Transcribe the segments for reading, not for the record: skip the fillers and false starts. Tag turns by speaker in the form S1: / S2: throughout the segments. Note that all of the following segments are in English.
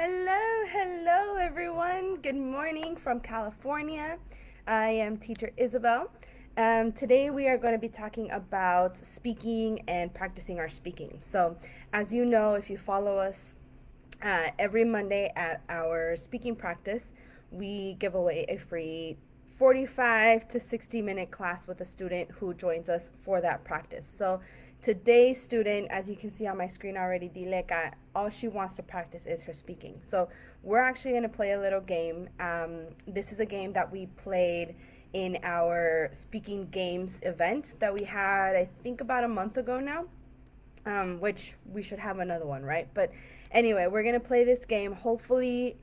S1: Hello everyone. Good morning from California. I am teacher Isabel. Today we are going to be talking about speaking and practicing our speaking. So, as you know, if you follow us every Monday at our speaking practice, we give away a free 45 to 60-minute class with a student who joins us for that practice. So today's student, as you can see on my screen already, Dileka, all she wants to practice is her speaking. So we're actually going to play a little game. This is a game that we played in our speaking games event that we had, I think, about a month ago now. Which we should have another one, right? But anyway, we're gonna play this game. Hopefully,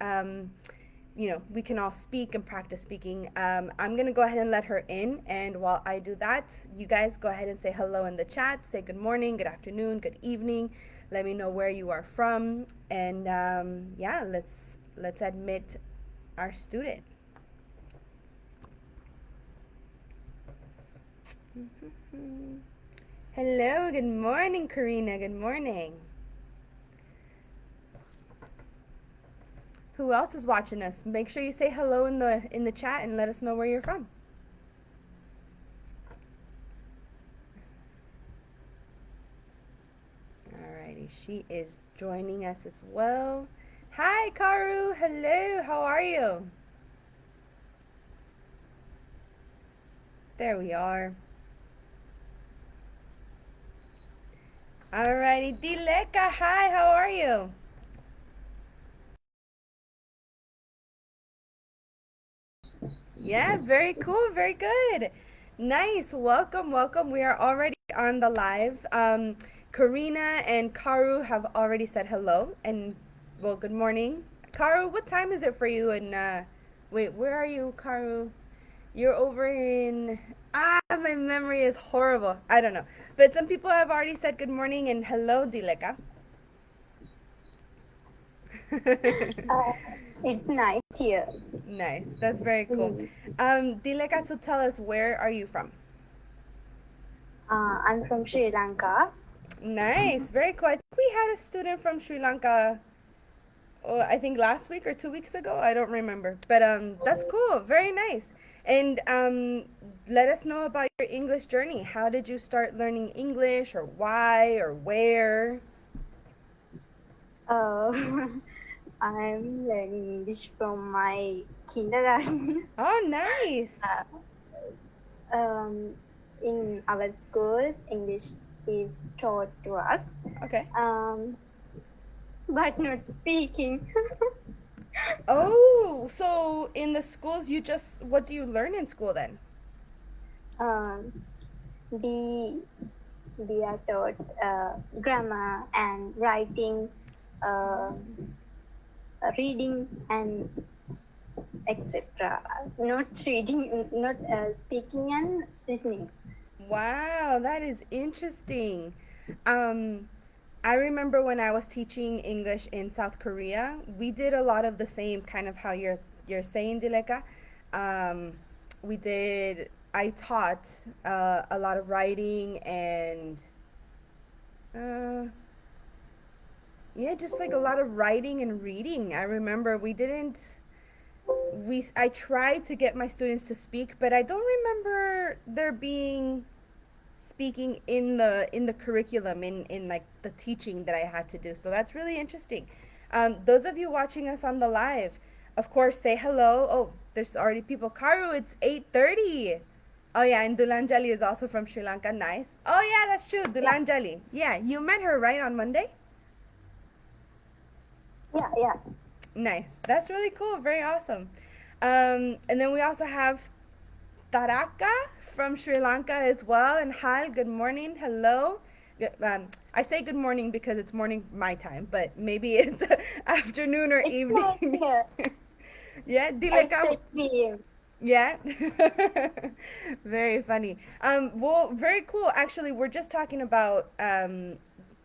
S1: we can all speak and practice speaking. I'm gonna go ahead and let her in, and while I do that, you guys go ahead and say hello in the chat. Say good morning, good afternoon, good evening. Let me know where you are from, and yeah, let's admit our student. Hello, good morning, Karina. Good morning. Who else is watching us? Make sure you say hello in the chat and let us know where you're from. Alrighty, she is joining us as well. Hi, Karu. Hello. How are you? There we are. Alrighty, Dileka. Hi. How are you? Yeah, very cool. Very good. Nice. Welcome. We are already on the live. Karina and Karu have already said hello and well, good morning. Karu, what time is it for you? And wait, where are you, Karu? You're over in my memory is horrible. I don't know. But some people have already said good morning and hello, Dileka.
S2: Uh, it's night here.
S1: Nice. That's very cool. Dileka, so tell us, where are you from?
S2: I'm from Sri Lanka.
S1: Nice. Very cool. I think we had a student from Sri Lanka, I think last week or 2 weeks ago. I don't remember. But that's cool. Very nice. And let us know about your English journey. How did you start learning English, or why, or where?
S2: Uh, I'm learning English from my kindergarten.
S1: Oh, nice.
S2: um, in our schools, English is taught to us,
S1: Okay.
S2: but not speaking.
S1: Oh, so in the schools, what do you learn in school then?
S2: um, we we are taught grammar and writing, uh, reading and etc. Not reading, not speaking and listening.
S1: Wow, that is interesting. Um, I remember when I was teaching English in South Korea, we did a lot of the same kind of how you're saying, Dileka. Um, I taught a lot of writing and uh, yeah, just like a lot of writing and reading. I remember I tried to get my students to speak, but I don't remember there being speaking in the curriculum in like the teaching that I had to do. So that's really interesting. Those of you watching us on the live, of course, say hello. Oh, there's already people. Karu, it's 8:30. Oh yeah, and Dulanjali is also from Sri Lanka. Nice. Oh yeah, that's true.
S2: Yeah,
S1: Dulanjali. Yeah, you met her right on Monday.
S2: yeah.
S1: Nice. That's really cool. Very awesome. And then we also have Taraka from Sri Lanka as well. And hi, good morning. Hello. I say good morning because it's morning my time, but maybe it's afternoon or
S2: It's like
S1: evening. Yeah, Dileka.
S2: 8 p.m.
S1: Yeah. Very funny. Well, very cool. Actually, we're just talking about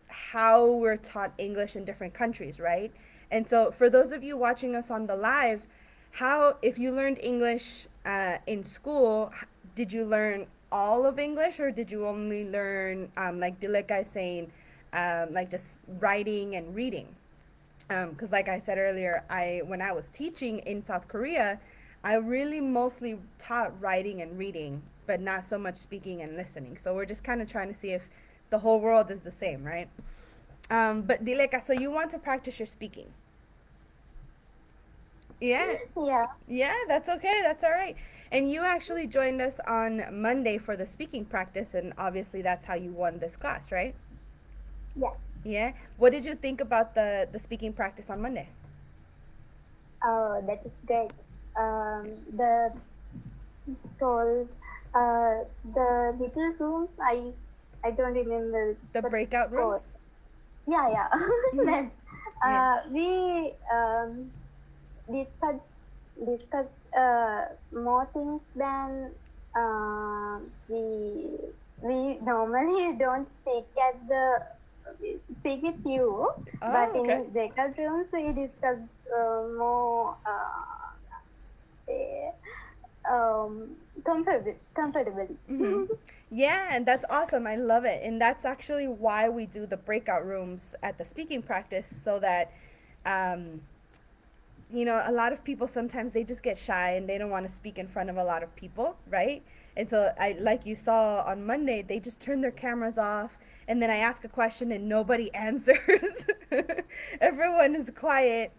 S1: how we're taught English in different countries, right? And so, for those of you watching us on the live, if you learned English in school, did you learn all of English, or did you only learn, like Dileka is saying, like just writing and reading? Because like I said earlier, I when I was teaching in South Korea, I really mostly taught writing and reading, but not so much speaking and listening. So we're just kind of trying to see if the whole world is the same, right? But Dileka, so you want to practice your speaking? Yeah,
S2: Yeah,
S1: yeah, that's okay. That's all right. And you actually joined us on Monday for the speaking practice, and obviously that's how you won this class, right?
S2: yeah.
S1: Yeah. What did you think about the speaking practice on Monday?
S2: Oh, that is great. The told the little rooms. I don't remember
S1: The
S2: what it's
S1: breakout
S2: called.
S1: rooms?
S2: Yeah, yeah.
S1: Mm-hmm.
S2: That's
S1: Yeah.
S2: we discuss discuss more things than uh, we we normally don't speak at the speak with you, but
S1: Oh, okay.
S2: in breakout rooms we discuss more eh, comfortably.
S1: Mm-hmm. Yeah, and that's awesome. I love it. And that's actually why we do the breakout rooms at the speaking practice so that um, a lot of people sometimes they just get shy and they don't want to speak in front of a lot of people, right? And so I like you saw on Monday, they just turn their cameras off and then I ask a question and nobody answers. Everyone is quiet.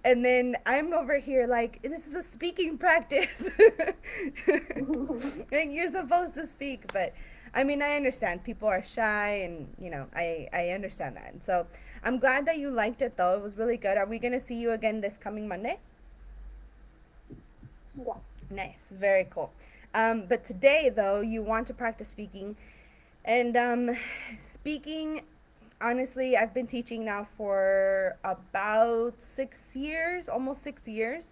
S1: And then I'm over here like, this is a speaking practice. Like you're supposed to speak, but I mean, I understand people are shy and, I understand that. And so I'm glad that you liked it though. It was really good. Are we going to see you again this coming Monday?
S2: Yeah.
S1: Nice. Very cool. But today though, you want to practice speaking. And speaking, honestly, I've been teaching now for about 6 years, almost 6 years.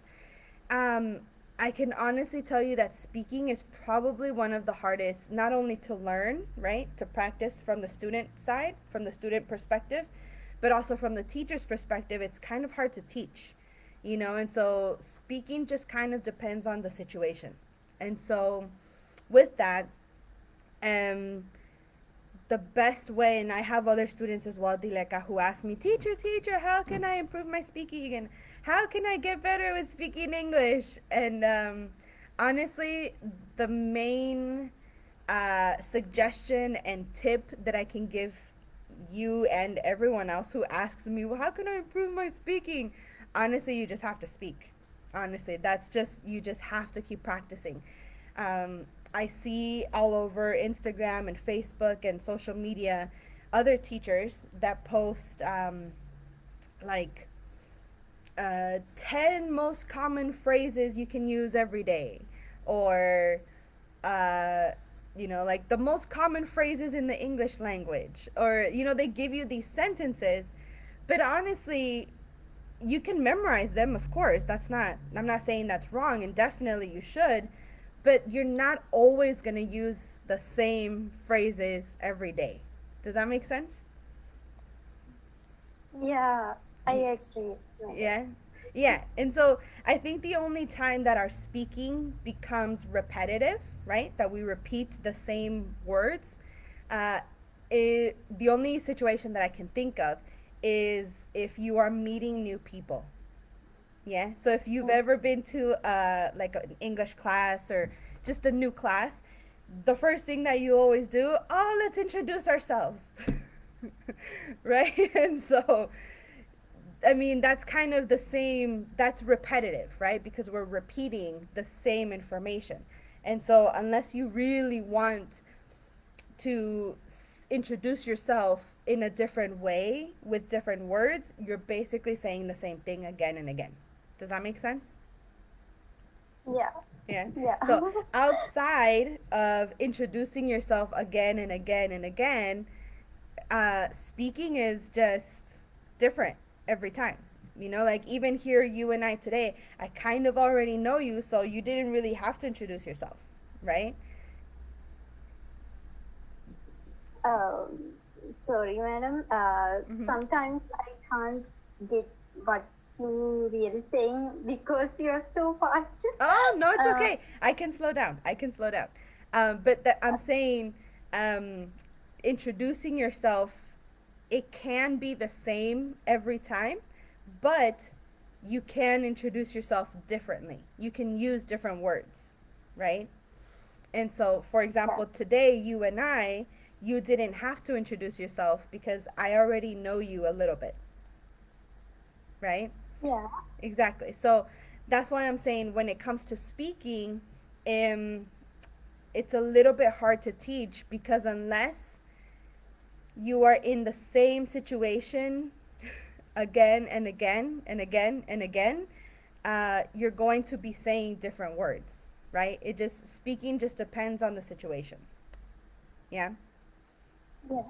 S1: Um, I can honestly tell you that speaking is probably one of the hardest, not only to learn, right, to practice from the student side, from the student perspective, but also from the teacher's perspective. It's kind of hard to teach, and so speaking just kind of depends on the situation. And so, with that, um, the best way, and I have other students as well, Dileka, who ask me, teacher, how can I improve my speaking and how can I get better with speaking English? And honestly, the main suggestion and tip that I can give you and everyone else who asks me, well, how can I improve my speaking? Honestly, you just have to speak. Honestly, that's just, you just have to keep practicing. I see all over Instagram and Facebook and social media other teachers that post like 10 most common phrases you can use every day, or uh, like the most common phrases in the English language, or they give you these sentences, but honestly, you can memorize them, of course. I'm not saying that's wrong, and definitely you should, but you're not always going to use the same phrases every day. Does that make sense?
S2: Yeah, I agree, madam.
S1: Yeah. Yeah. And so I think the only time that our speaking becomes repetitive, right? That we repeat the same words, uh, the only situation that I can think of is if you are meeting new people. Yeah. So if you've ever been to like an English class or just a new class, the first thing that you always do, oh, let's introduce ourselves. Right? And so I mean, that's kind of the same, that's repetitive, right? Because we're repeating the same information. And so, unless you really want to introduce yourself in a different way with different words, you're basically saying the same thing again and again. Does that make sense?
S2: Yeah,
S1: Yeah.
S2: yeah.
S1: So, outside of introducing yourself again and again and again, speaking is just different every time. Like even here, you and I today, I kind of already know you, so you didn't really have to introduce yourself, right?
S2: Um, Sorry, madam.
S1: Mm-hmm.
S2: Sometimes I can't get what you really saying because you're so fast.
S1: Oh no, it's
S2: Uh,
S1: okay. I can slow down. I can slow down. But I'm saying, um, introducing yourself, it can be the same every time, but you can introduce yourself differently. You can use different words, right? And so, for
S2: Yeah.
S1: example, today you didn't have to introduce yourself because I already know you a little bit, right?
S2: Yeah.
S1: Exactly. So that's why I'm saying when it comes to speaking, um, it's a little bit hard to teach because unless you are in the same situation again and again and again and again, you're going to be saying different words, right? It just speaking just depends on the situation. Yeah,
S2: Yeah.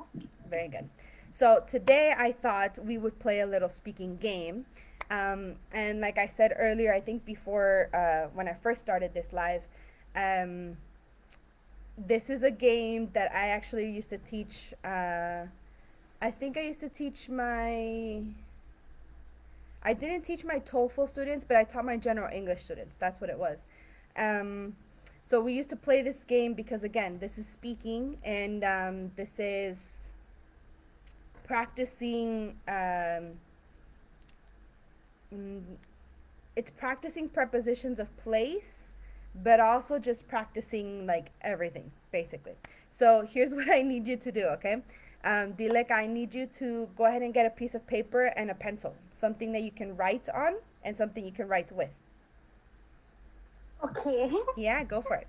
S1: very good. So today I thought we would play a little speaking game. And like I said earlier, I think before when I first started this live, um, this is a game that I actually used to teach. I think I used to teach my. I didn't teach my TOEFL students, but I taught my general English students. That's what it was. Um, so we used to play this game because, again, this is speaking and this is practicing. Mm, it's practicing prepositions of place, but also just practicing like everything, basically. So here's what I need you to do, okay? Dilek, I need you to go ahead and get a piece of paper and a pencil, something that you can write on and something you can write with.
S2: Okay.
S1: Yeah, go for it.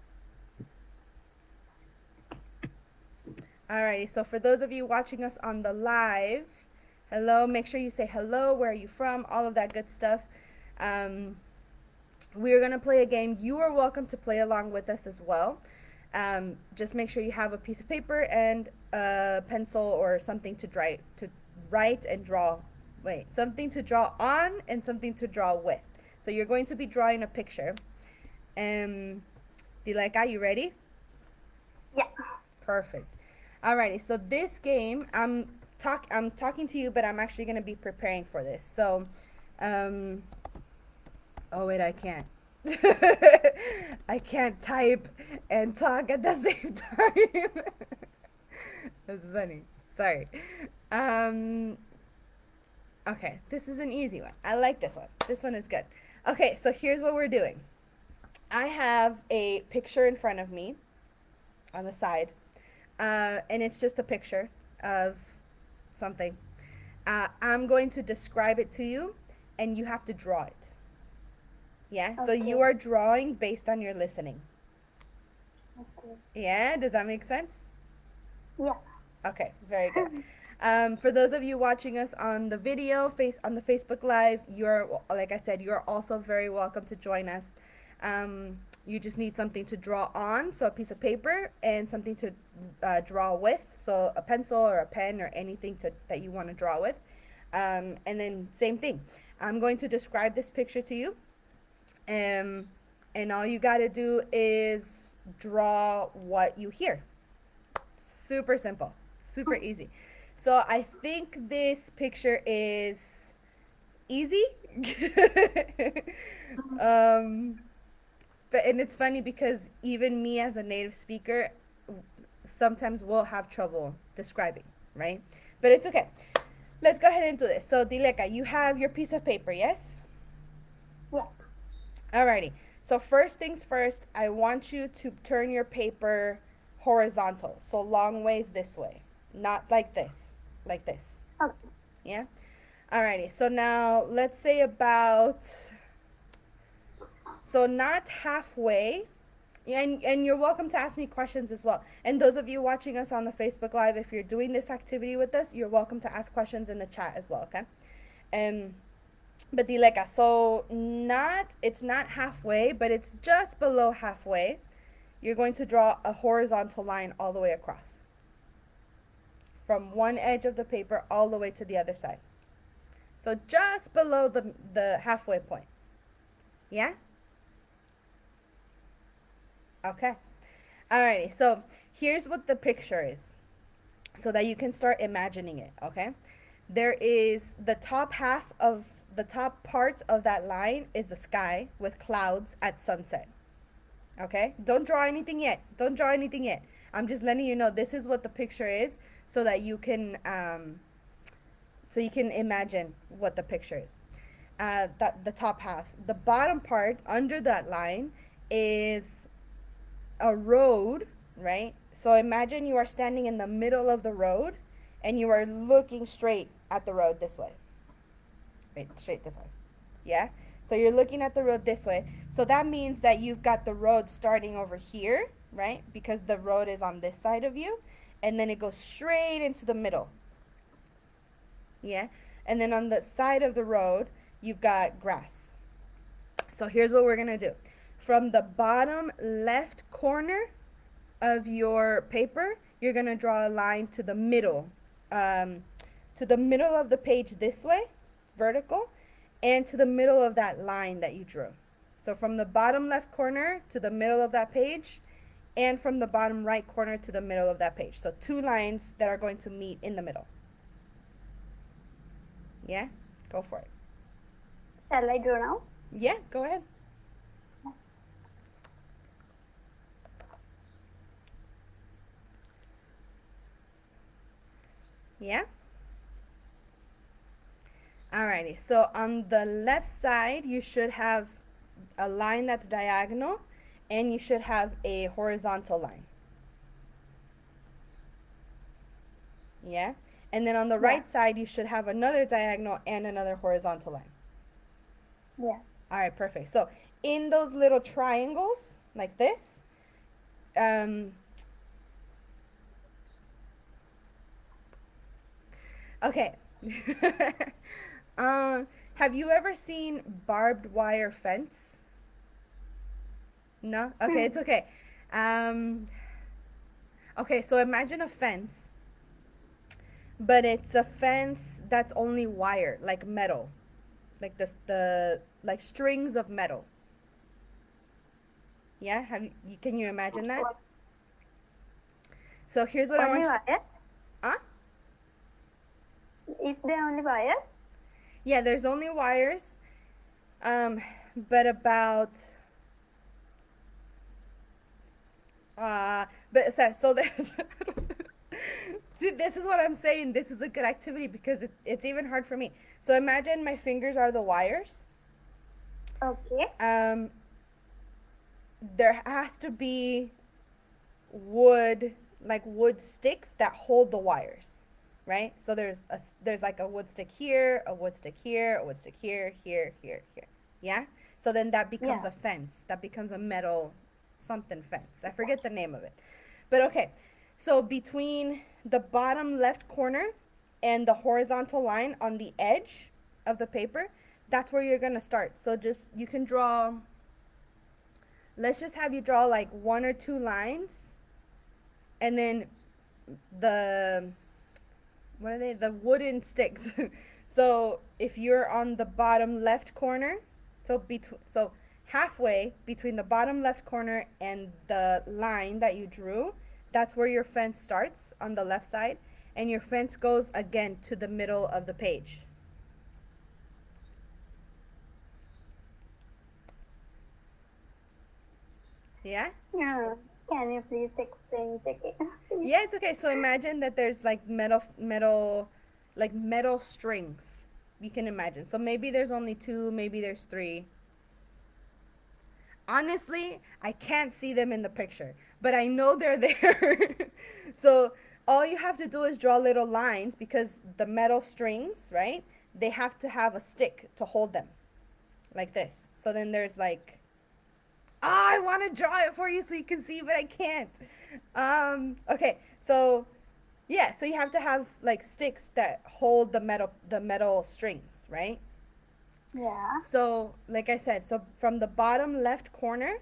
S1: Alrighty, so for those of you watching us on the live, hello, make sure you say hello, where are you from, all of that good stuff. Um, we're going to play a game. You are welcome to play along with us as well. Just make sure you have a piece of paper and a pencil or something to write and draw. Wait, something to draw on and something to draw with. So you're going to be drawing a picture. Dileka, you ready?
S2: Yeah.
S1: Perfect. Alrighty, so this game, I'm talking to you, but I'm actually gonna be preparing for this. So, um, oh wait, I can't. I can't type and talk at the same time. That's funny. Sorry. Um, okay, this is an easy one. I like this one. This one is good. Okay, so here's what we're doing. I have a picture in front of me on the side, and it's just a picture of something. I'm going to describe it to you, and you have to draw it. Yeah, so
S2: Okay.
S1: you are drawing based on your listening.
S2: Okay.
S1: Yeah, does that make sense?
S2: Yeah.
S1: Okay, very good. For those of you watching us on the video, on the Facebook Live, you're like I said, you're also very welcome to join us. You just need something to draw on, so a piece of paper, and something to draw with, so a pencil or a pen or anything that you want to draw with. And then same thing. I'm going to describe this picture to you, and all you got to do is draw what you hear. Super simple, super easy. So I think this picture is easy. um, and it's funny because even me as a native speaker sometimes will have trouble describing, right? But it's okay. Let's go ahead and do this. So Dileka, you have your piece of paper, yes?
S2: Yeah.
S1: Alrighty. So first things first, I want you to turn your paper horizontal. So long ways this way. Not like this. Like this.
S2: Okay.
S1: Yeah? Alrighty. So now let's say about, so not halfway. And you're welcome to ask me questions as well. And those of you watching us on the Facebook Live, if you're doing this activity with us, you're welcome to ask questions in the chat as well, okay? But Dileka, so it's not halfway, but it's just below halfway. You're going to draw a horizontal line all the way across. From one edge of the paper all the way to the other side. So just below the halfway point. Yeah? Okay. Alrighty, so here's what the picture is so that you can start imagining it, okay? There is the top parts of that line is the sky with clouds at sunset. Okay? Don't draw anything yet. Don't draw anything yet. I'm just letting you know this is what the picture is so that you can imagine what the picture is. the top half. The bottom part under that line is a road, right? So imagine you are standing in the middle of the road and you are looking straight at the road this way. Right, straight this way. Yeah? So you're looking at the road this way. So that means that you've got the road starting over here, right? Because the road is on this side of you. And then it goes straight into the middle. Yeah? And then on the side of the road, you've got grass. So here's what we're going to do. From the bottom left corner of your paper, you're going to draw a line to the middle of the page this way, vertical, and to the middle of that line that you drew. So from the bottom left corner to the middle of that page, and from the bottom right corner to the middle of that page. So two lines that are going to meet in the middle. Yeah? Go for it.
S2: Shall I draw now?
S1: Yeah, go ahead. Yeah? Alrighty, so on the left side, you should have a line that's diagonal, and you should have a horizontal line. Yeah? And then on the right side, you should have another diagonal and another horizontal line.
S2: Yeah.
S1: Alright, perfect. So in those little triangles, like this, okay. Have you ever seen barbed wire fence? No? Okay, it's okay. Okay, so imagine a fence, but it's a fence that's only wire, like metal, like the like strings of metal. Yeah, can you imagine that? So here's what I
S2: Only
S1: want you.
S2: wires?
S1: Huh?
S2: Is there only wires?
S1: Yeah, there's only wires, but about but so there's see, this is what I'm saying. This is a good activity because it's even hard for me. So imagine my fingers are the wires.
S2: Okay.
S1: There has to be wood, like wood sticks that hold the wires, right? So there's like a wood stick here, a wood stick here, a wood stick here, here, here, here. Yeah? So then that becomes
S2: Yeah.
S1: a fence. That becomes a metal something fence. I forget the name of it. But okay. So between the bottom left corner and the horizontal line on the edge of the paper, that's where you're going to start. So just you can draw, let's just have you draw like one or two lines, and then the what are they, the wooden sticks. So if you're on the bottom left corner, so halfway between the bottom left corner and the line that you drew, that's where your fence starts on the left side, and your fence goes again to the middle of the page. Yeah?
S2: Yeah. Can you please explain it again?
S1: Yeah, it's okay. So imagine that there's like like metal strings. You can imagine. So maybe there's only two, maybe there's three. Honestly, I can't see them in the picture, but I know they're there. So all you have to do is draw little lines because the metal strings, right? They have to have a stick to hold them, like this. So then there's like, I want to draw it for you so you can see, but I can't. Okay, so yeah, so you have to have like sticks that hold the metal strings, right?
S2: Yeah.
S1: So, like I said, so from the bottom left corner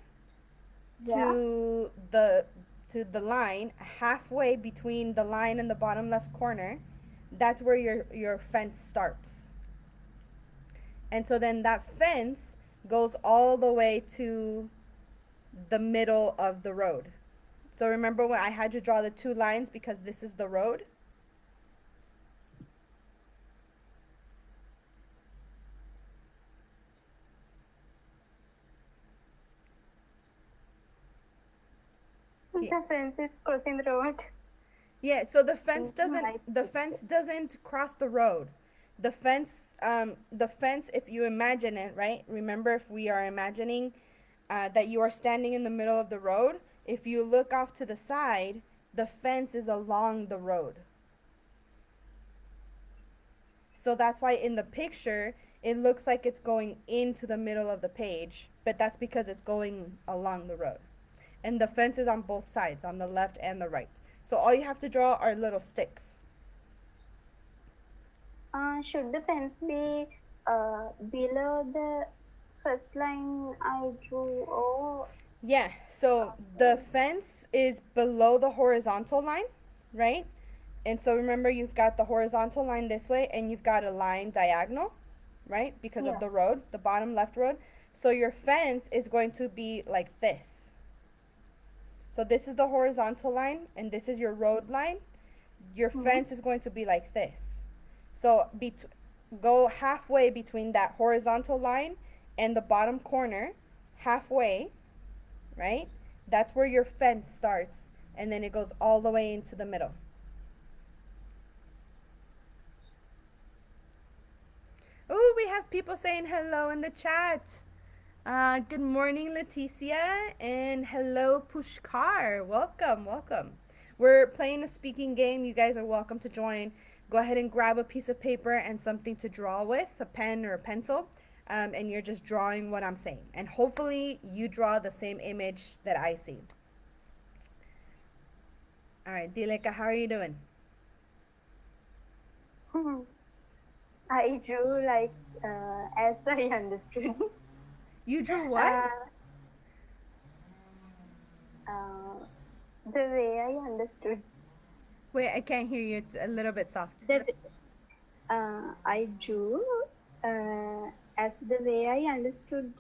S2: Yeah.
S1: to the line, halfway between the line and the bottom left corner, that's where your fence starts. And so then that fence goes all the way to the middle of the road. So remember when I had you draw the two lines because this is the road?
S2: The fence is crossing the road.
S1: Yeah, so the fence
S2: Right.
S1: doesn't cross the road. the fence, the fence, if you imagine it, right? Remember, if we are imagining that you are standing in the middle of the road, if you look off to the side, the fence is along the road. So that's why in the picture, it looks like it's going into the middle of the page, but that's because it's going along the road. And the fence is on both sides, on the left and the right. So all you have to draw are little sticks.
S2: Should the fence be below the first line I drew, or
S1: Yeah, so the fence is below the horizontal line, right? And so remember, you've got the horizontal line this way, and you've got a line diagonal, right? Because of
S2: yeah?
S1: the road, the bottom left road. So your fence is going to be like this. So this is the horizontal line, and this is your road line. Your
S2: Mm-hmm.
S1: fence is going to be like this. So go halfway between that horizontal line and the bottom corner, halfway, right? That's where your fence starts, and then it goes all the way into the middle. Oh, we have people saying hello in the chat. Good morning, Leticia, and hello, Pushkar. Welcome, welcome. We're playing a speaking game. You guys are welcome to join. Go ahead and grab a piece of paper and something to draw with, a pen or a pencil, and you're just drawing what I'm saying. And hopefully, you draw the same image that I see. All right, Dileka, how are you doing?
S2: I drew like as I understood.
S1: You drew what?
S2: uh, the way I understood.
S1: Wait, I can't hear you. It's a little bit soft.
S2: The I drew as the way I understood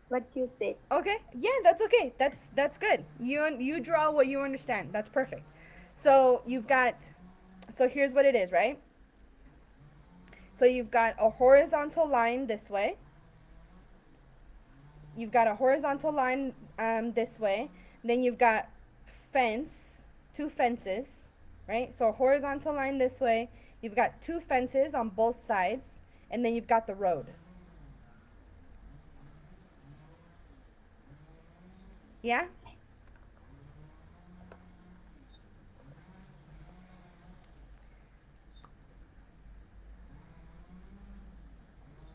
S2: what you said.
S1: Okay, yeah, that's okay. That's good. You draw what you understand. That's perfect. So you've got, so here's what it is, right? So you've got a horizontal line this way. You've got a horizontal line this way. Then you've got fence, two fences, right? So a horizontal line this way. You've got two fences on both sides, and then you've got the road. Yeah?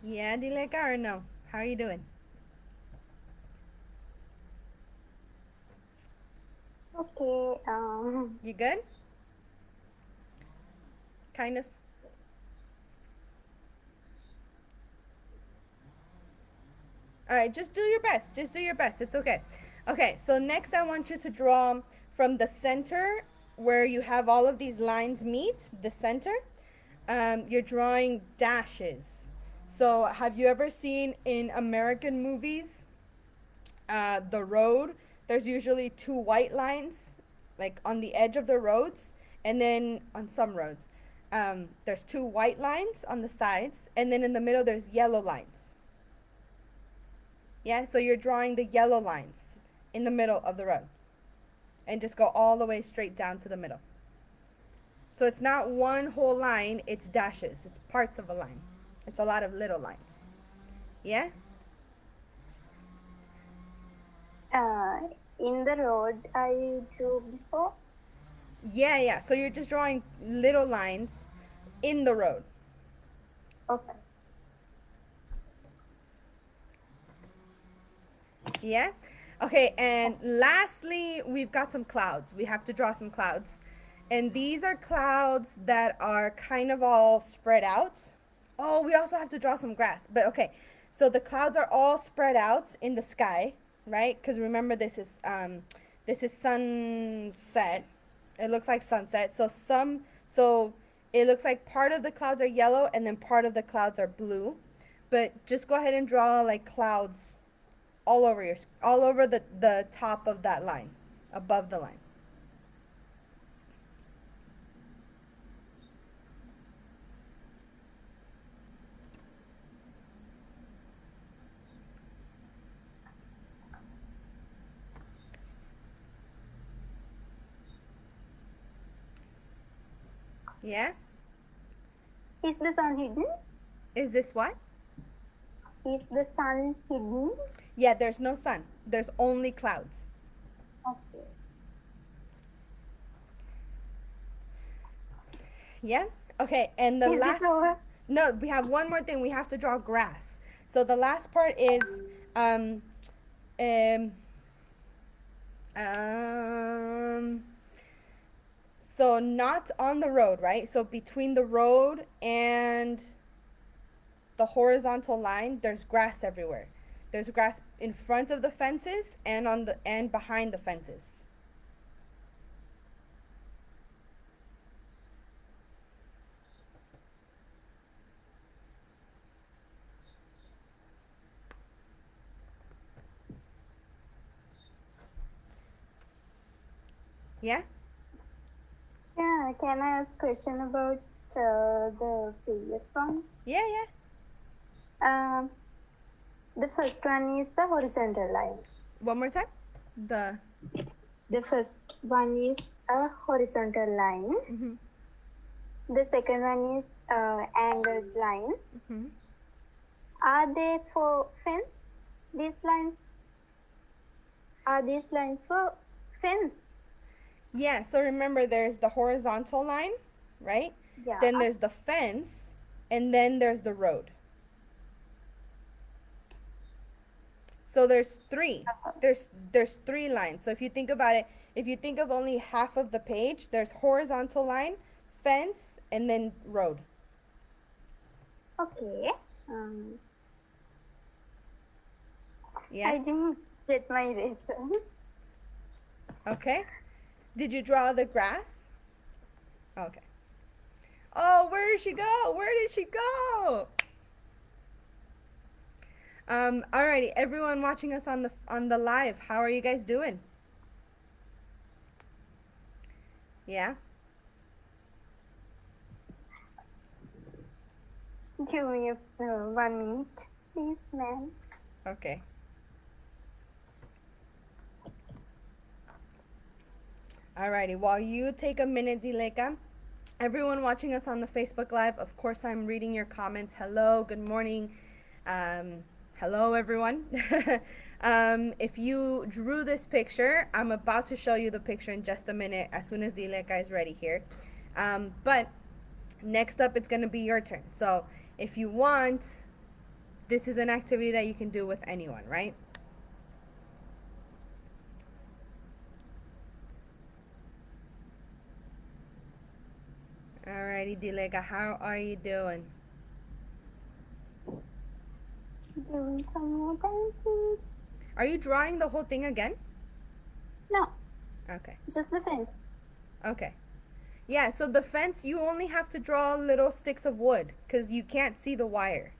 S1: Yeah, Dileka, or no? How are you doing?
S2: Okay.
S1: You good? Kind of. All right, just do your best. Just do your best. It's okay. Okay, so next I want you to draw from the center where you have all of these lines meet, the center. You're drawing dashes. So, have you ever seen in American movies the road? There's usually two white lines, like on the edge of the roads, and then on some roads, there's two white lines on the sides, and then in the middle, there's yellow lines. Yeah, so you're drawing the yellow lines in the middle of the road and just go all the way straight down to the middle. So it's not one whole line, it's dashes. It's parts of a line. It's a lot of little lines. Yeah?
S2: In the road I drew before.
S1: Yeah, yeah. So you're just drawing little lines in the road.
S2: Okay.
S1: Yeah? Okay, and lastly, we've got some clouds. We have to draw some clouds. And these are clouds that are kind of all spread out. Oh, we also have to draw some grass. But okay, so the clouds are all spread out in the sky, right? Because remember, this is sunset. It looks like sunset. So it looks like part of the clouds are yellow and then part of the clouds are blue. But just go ahead and draw like clouds all over the top of that line, above the line. Yeah?
S2: Is the sun hidden?
S1: Is this what?
S2: Is the sun hidden?
S1: Yeah, there's no sun. There's only clouds.
S2: Okay.
S1: Yeah? Okay, and the
S2: Is it
S1: last.
S2: over?
S1: No, we have one more thing. We have to draw grass. So the last part is um um um so not on the road, right? So between the road and the horizontal line, there's grass everywhere. There's grass in front of the fences and on the and behind the fences. Yeah?
S2: Yeah, can I ask question about the previous ones?
S1: Yeah, yeah.
S2: Um, the first one is the horizontal line.
S1: One more time. The
S2: The first one is a horizontal line.
S1: mhm.
S2: The second one is angled lines.
S1: Mhm.
S2: Are they for fence? These lines are these lines for fence?
S1: Yeah, so remember there's the horizontal line, right?
S2: Yeah.
S1: Then there's the fence and then there's the road. So there's three. There's three lines. So if you think about it, if you think of only half of the page, there's horizontal line, fence, and then road.
S2: Okay.
S1: Yeah?
S2: I didn't get my eraser.
S1: Okay. Did you draw the grass? Okay. Oh, where did she go? Where did she go? Alrighty, everyone watching us on the live, how are you guys doing? Yeah?
S2: Give me 1 minute, please, ma'am.
S1: Okay. Alrighty, while you take a minute, Dileka, everyone watching us on the Facebook Live, of course, I'm reading your comments. Hello, good morning. Hello, everyone. If you drew this picture, I'm about to show you the picture in just a minute as soon as Dileka is ready here. But next up, it's going to be your turn. So if you want, this is an activity that you can do with anyone, right? Alrighty, Dileka, how are you doing?
S2: Give me some more time, please.
S1: Are you drawing the whole thing again?
S2: No,
S1: Okay.
S2: just the fence.
S1: Okay. Yeah, so the fence, you only have to draw little sticks of wood because you can't see the wire.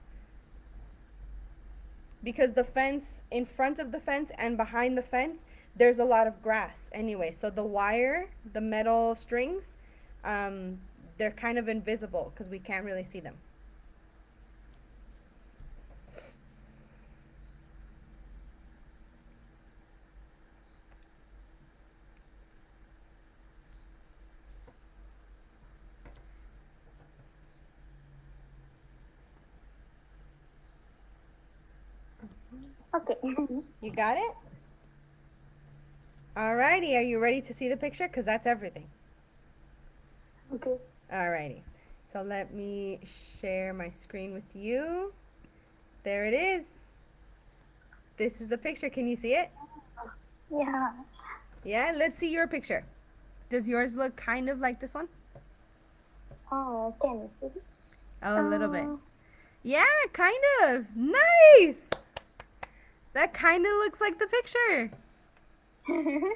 S1: Because the fence, in front of the fence and behind the fence, there's a lot of grass anyway. So the wire, the metal strings, um, they're kind of invisible because we can't really see them.
S2: Okay.
S1: You got it? Alrighty, are you ready to see the picture? Because that's everything.
S2: Okay.
S1: Alrighty. So let me share my screen with you. There it is. This is the picture. Can you see it?
S2: Yeah.
S1: Yeah, let's see your picture. Does yours look kind of like this one?
S2: Oh, can you see?
S1: Oh, a little bit. Yeah, kind of. Nice. That kind of looks like the picture.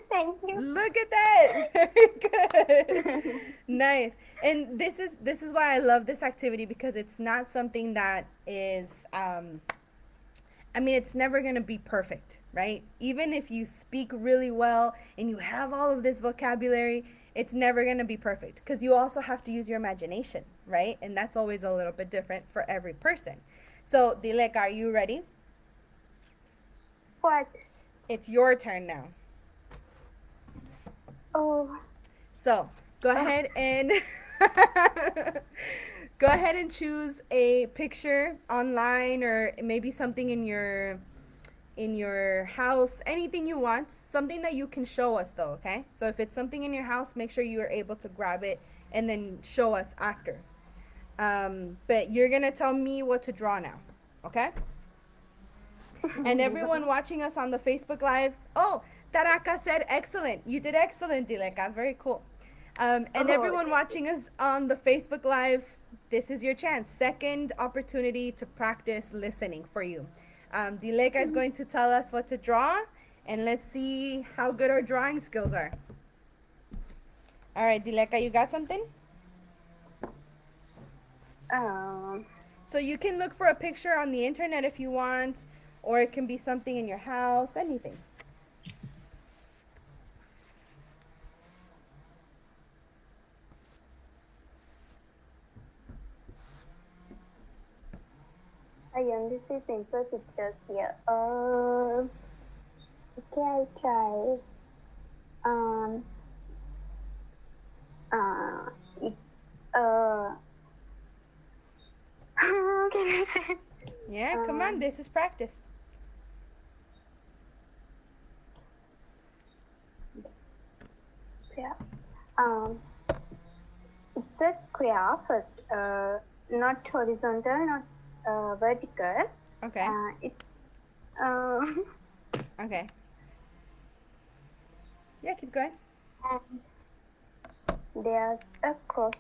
S2: Thank you.
S1: Look at that. Very good. Nice. And this is why I love this activity because it's not something that is I mean, it's never going to be perfect, right? Even if you speak really well and you have all of this vocabulary, it's never going to be perfect because you also have to use your imagination, right? And that's always a little bit different for every person. So, Dilek, are you ready?
S2: What?
S1: It's your turn now.
S2: Oh.
S1: So, go ahead and go ahead and choose a picture online or maybe something in your house, anything you want, something that you can show us though, okay? So if it's something in your house, make sure you are able to grab it and then show us after. But you're gonna tell me what to draw now, okay? And everyone watching us on the Facebook Live, oh, Taraka said excellent. You did excellent, Dileka. Very cool. And
S2: Oh,
S1: everyone watching us on the Facebook Live, this is your chance. Second opportunity to practice listening for you. Dileka is going to tell us what to draw, and let's see how good our drawing skills are. All right, Dileka, you got something?
S2: um,
S1: So you can look for a picture on the internet if you want, or it can be something in your house, anything.
S2: I only see simple pictures here. Okay, I'll try. Um, it's can I say?
S1: Yeah, come on, this is practice.
S2: Yeah. It's a square first. Not horizontal, not vertical.
S1: Okay.
S2: It's uh,
S1: Okay. Yeah, keep going.
S2: and there's a cross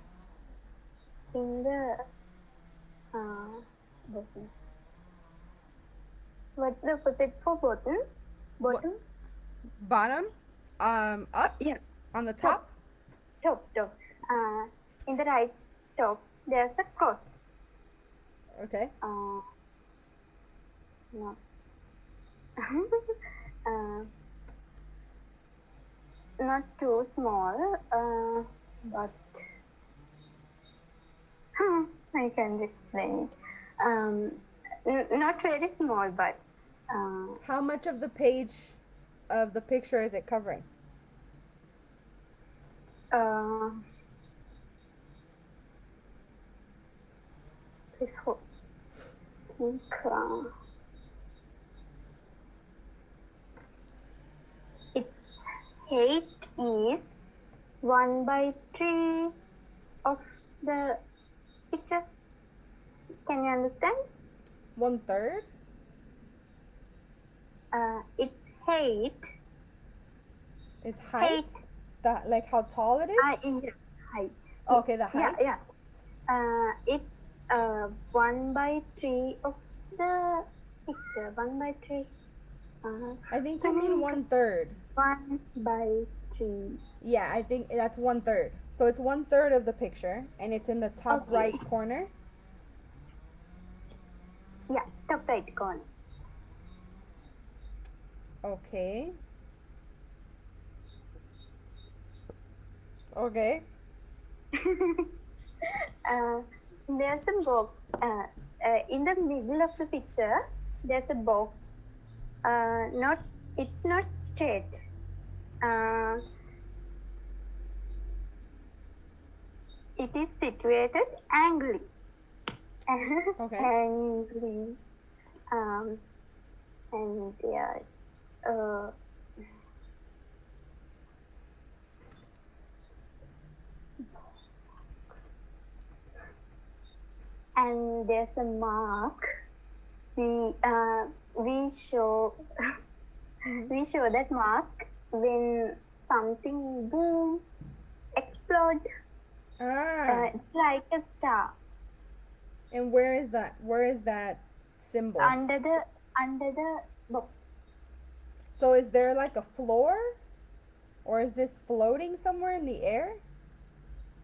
S2: in the bottom. What's the opposite for bottom? Bottom?
S1: Bottom, up
S2: Yeah.
S1: on the top.
S2: Top. In the right top, there's a cross.
S1: Okay.
S2: No. Not too small, but I can explain it. Not very small, but
S1: How much of the page of the picture is it covering?
S2: Before, think, its height is 1/3 of the picture. Can you understand?
S1: 1/3.
S2: Its height.
S1: Its height. That like how tall it is.
S2: Yeah, height.
S1: Okay, the height.
S2: Yeah. It's 1/3 of the picture. 1/3.
S1: I think you mean 1/3.
S2: 1/3.
S1: Yeah, I think that's 1/3. So it's 1/3 of the picture, and it's in the top right corner.
S2: Yeah, top right corner.
S1: Okay. Okay.
S2: There's a box. In the middle of the picture, there's a box. It's not straight. It is situated angly.
S1: Okay.
S2: Angly. And yes. And there's a mark. We show we show that mark when something boom, explode. It's like a star.
S1: And where is that? Where is that symbol?
S2: Under the box.
S1: So is there like a floor, or is this floating somewhere in the air?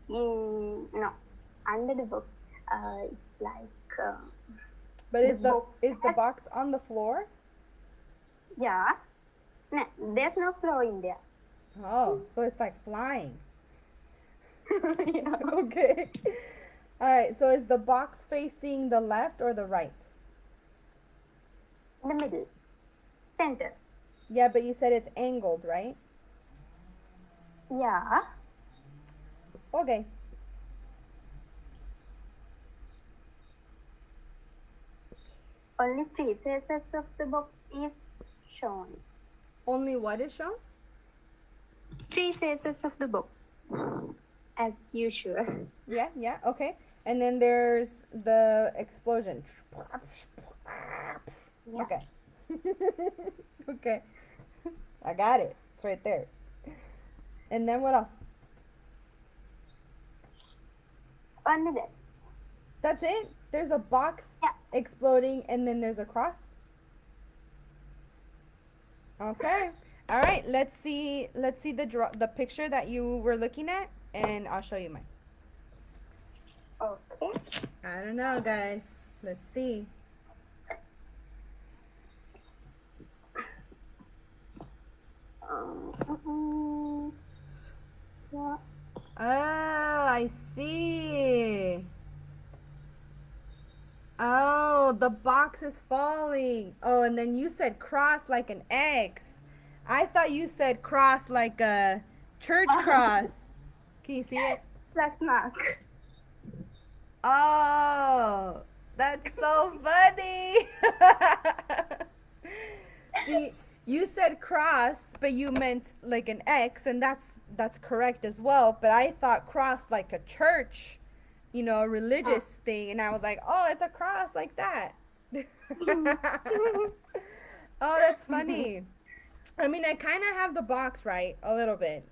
S2: No, under the box. It's like.
S1: But is the box on the floor?
S2: Yeah. No, there's no floor in there.
S1: Oh, so it's like flying.
S2: Yeah.
S1: Okay. All right. So is the box facing the left or the right?
S2: In the middle. Center.
S1: Yeah, but you said it's angled, right?
S2: Yeah.
S1: Okay.
S2: Only three faces of the box is shown.
S1: Only what is shown?
S2: Three faces of the box, as usual.
S1: Yeah, okay. And then there's the explosion.
S2: Yeah.
S1: Okay. Okay. I got it. It's right there. And then what else?
S2: Only that.
S1: That's it? There's a box
S2: Yeah.
S1: exploding and then there's a cross? Okay. All right. Let's see the picture that you were looking at and I'll show you mine.
S2: Okay.
S1: I don't know, guys. Let's see.
S2: Yeah.
S1: Oh, I see. Oh, the box is falling. Oh, and then you said cross like an X. I thought you said cross like a church cross. Can you see it?
S2: Plus mark.
S1: Oh, that's so funny. See, you said cross, but you meant like an X, and that's correct as well. But I thought cross like a church, a religious thing, and I was like, oh, it's a cross like that. Oh, that's funny. I mean, I kind of have the box right a little bit,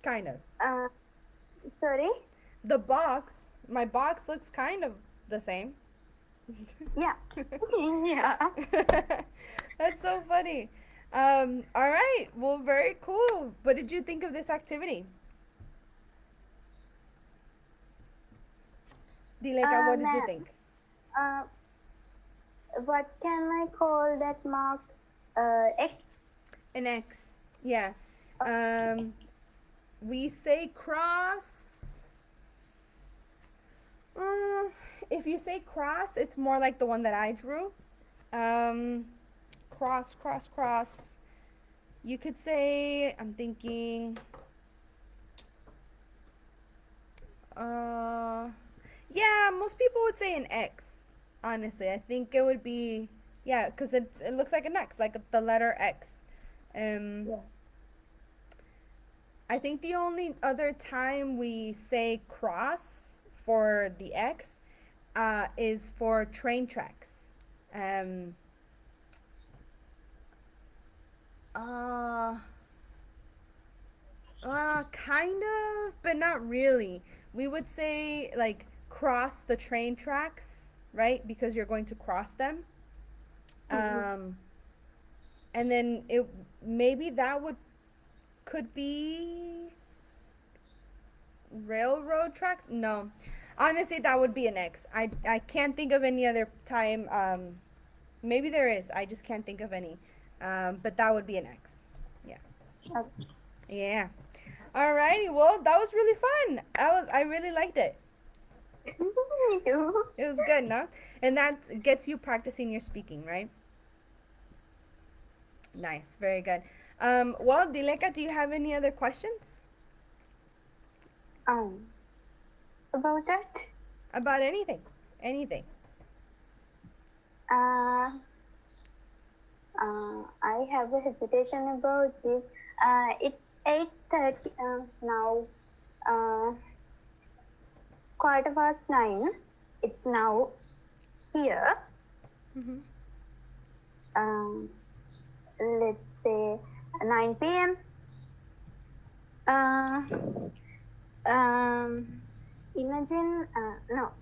S1: kind of.
S2: Sorry.
S1: The box, my box looks kind of the same.
S2: Yeah. Yeah.
S1: That's so funny. All right. Well, very cool. What did you think of this activity? Dileka, what did you
S2: Ma'am,
S1: think?
S2: what can I call that mark? X.
S1: An X. Yeah. We say cross. If you say cross, it's more like the one that I drew. Cross, cross, cross. You could say, I'm thinking, yeah, most people would say an X. Honestly, I think it would be, yeah, because it looks like an X, like the letter X.
S2: Yeah.
S1: I think the only other time we say cross for the X is for train tracks. Uh, kind of, but not really. We would say like cross the train tracks, right? Because you're going to cross them. Um, and then it maybe that would could be railroad tracks. No, honestly, that would be an X. I can't think of any other time. Maybe there is. I just can't think of any. But that would be an X. Yeah.
S2: Okay.
S1: Yeah. Alrighty. Well, that was really fun. I really liked it.
S2: Me too.
S1: It was good, no? And that gets you practicing your speaking, right? Nice. Very good. Well, Dileka, do you have any other questions
S2: About that?
S1: about anything? Anything.
S2: I have a hesitation about this. It's 8:30 now. Quarter past 9. It's now here.
S1: Mm-hmm.
S2: Let's say 9 p.m. Imagine, no,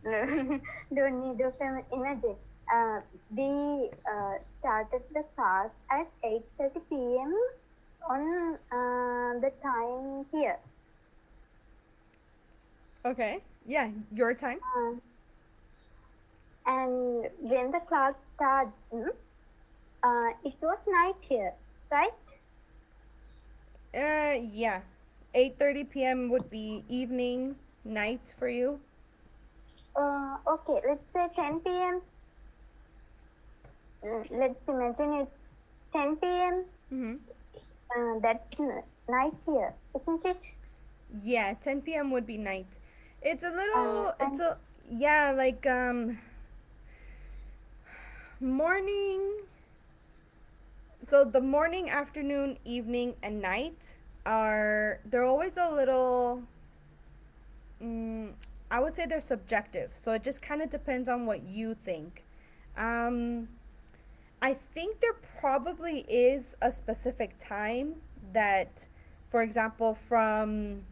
S2: don't need to imagine. We started the class at 8:30 p.m. on the time here.
S1: Okay. Yeah, your time.
S2: And when the class starts, it was night here, right?
S1: Yeah. 8:30 p.m. would be evening, night for you.
S2: Okay, let's say 10 p.m. Let's imagine it's 10 p.m.
S1: Mm-hmm.
S2: That's night here, isn't it?
S1: Yeah, 10 p.m. would be night. It's a little, yeah, like, Morning. So the morning, afternoon, evening, and night they're always a little. Mm, I would say they're subjective. So it just kind of depends on what you think. Um, I think there probably is a specific time that, for example, from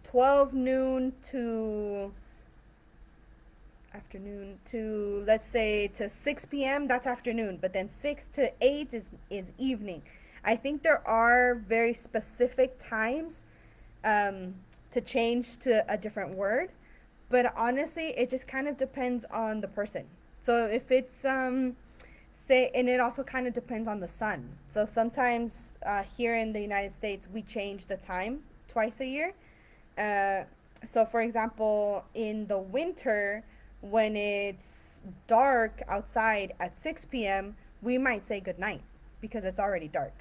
S1: 12 noon to afternoon to, let's say, to 6 p.m., that's afternoon, but then 6 to 8 is evening. I think there are very specific times um, to change to a different word, but honestly it just kind of depends on the person. So if it's say, and it also kind of depends on the sun. So sometimes here in the United States we change the time twice a year. uh, so for example, in the winter, when it's dark outside at 6 p.m., we might say good night because it's already dark.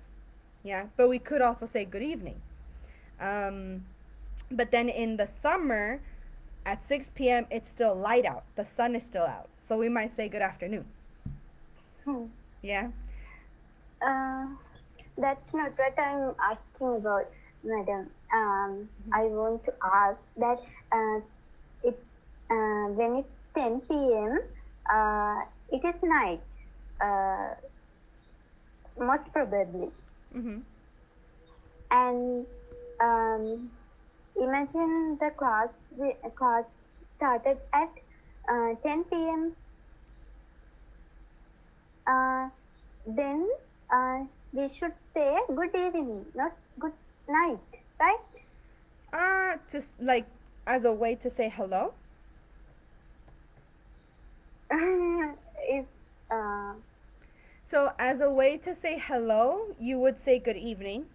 S1: Yeah, but we could also say good evening. um, but then in the summer, at 6 p.m., it's still light out. The sun is still out. So we might say good afternoon.
S2: Hmm.
S1: Yeah.
S2: Uh, that's not what I'm asking about, madam. I want to ask that it's when it's 10 p.m., it is night, uh, most probably.
S1: Mm-hmm.
S2: And imagine the class started at 10 p.m. Uh, then we should say good evening, not good night, right?
S1: Just like as a way to say hello.
S2: If uh,
S1: So as a way to say hello, you would say good evening.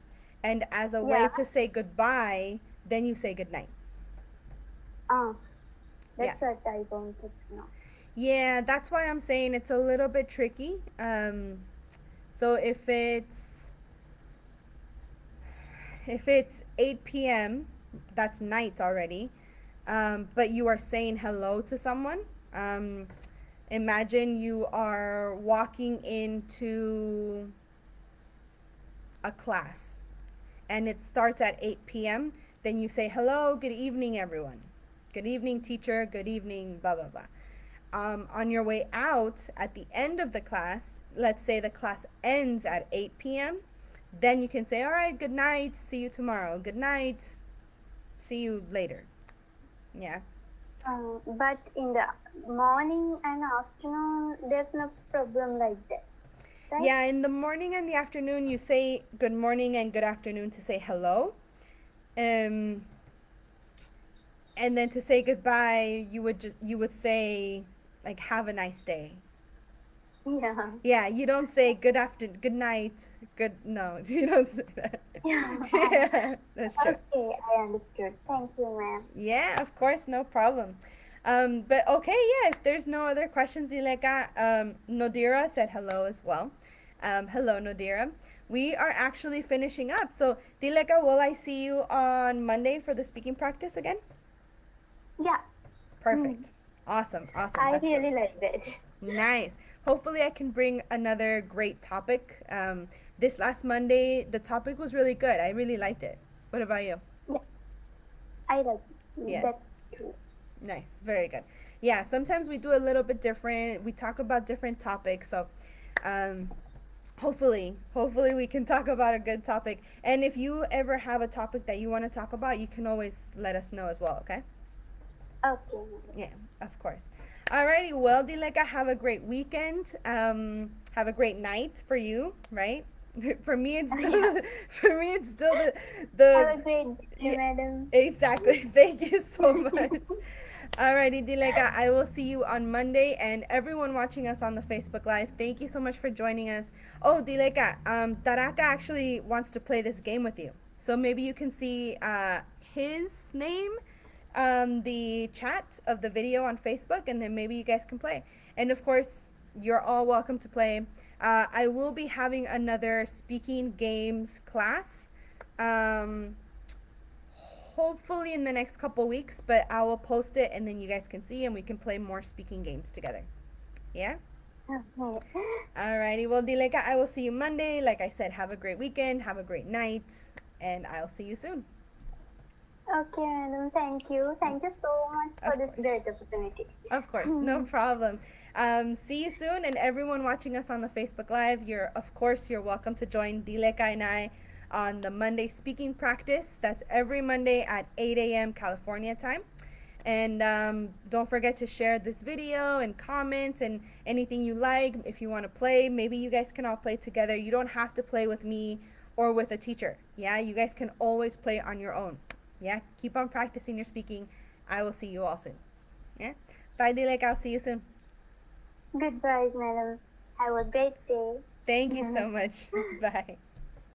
S1: And as a way
S2: yeah,
S1: to say goodbye, then you say good night.
S2: uh,
S1: Yeah.
S2: that's what I wanted to know.
S1: Yeah, that's why I'm saying it's a little bit tricky. So if it's 8 p.m., that's night already. But you are saying hello to someone. Um, Imagine you are walking into a class and it starts at 8 p.m. Then you say, hello, good evening, everyone. Good evening, teacher. Good evening, blah, blah, blah. On your way out at the end of the class, let's say the class ends at 8 p.m., then you can say, all right, good night. See you tomorrow. Good night. See you later. Yeah.
S2: But in the morning and afternoon, there's no problem like that, right?
S1: Yeah, in the morning and the afternoon, you say good morning and good afternoon to say hello. Um, and then to say goodbye, you would say like have a nice day.
S2: Yeah.
S1: Yeah, you don't say good night, good no, you don't say that.
S2: Yeah.
S1: Yeah, that's true.
S2: Okay, I understood. Thank you, ma'am.
S1: Yeah, of course, no problem. But okay, yeah, if there's no other questions, Ileka, Nodira said hello as well. Hello, Nodira. We are actually finishing up. So, Dileka, will I see you on Monday for the speaking practice again?
S2: Yeah. Mm.
S1: Perfect. Awesome, awesome.
S2: I
S1: That's great.
S2: really like that.
S1: Nice. Hopefully, I can bring another great topic. This last Monday, the topic was really good. I really liked it. What about you?
S2: Yeah, I like
S1: Yeah.
S2: that too.
S1: Nice. Very good. Yeah, sometimes we do a little bit different. We talk about different topics. So, um, hopefully we can talk about a good topic. And if you ever have a topic that you want to talk about, you can always let us know as well, okay?
S2: Okay, madam.
S1: Yeah, of course. Alrighty, well, Dileka, have a great weekend. Have a great night for you, right? For me, it's still
S2: Yeah.
S1: for me, it's still
S2: Have
S1: the
S2: a great day,
S1: yeah,
S2: madam.
S1: exactly. Thank you so much. Alrighty, Dilega, I will see you on Monday, and everyone watching us on the Facebook Live, thank you so much for joining us. Oh, Dilega, Taraka actually wants to play this game with you, so maybe you can see his name on the chat of the video on Facebook, and then maybe you guys can play. And of course, you're all welcome to play. I will be having another speaking games class. Um, Hopefully in the next couple weeks, but I will post it and then you guys can see and we can play more speaking games together. Yeah?
S2: Okay.
S1: Alrighty. Well, Dileka, I will see you Monday. Like I said, have a great weekend, have a great night, and I'll see you soon.
S2: Okay, madam. Thank you. Thank you so much for
S1: Of
S2: this
S1: course.
S2: great opportunity.
S1: Of course, no problem. See you soon, and everyone watching us on the Facebook Live, of course you're welcome to join Dileka and I on the Monday speaking practice. That's every Monday at 8 a.m. California time. And don't forget to share this video and comment and anything you like. If you want to play, maybe you guys can all play together. You don't have to play with me or with a teacher. Yeah, you guys can always play on your own. Yeah, keep on practicing your speaking. I will see you all soon. Yeah. Bye, Dilek. I'll see you soon.
S2: Goodbye, madam. Have a great day.
S1: Thank you so much. Bye.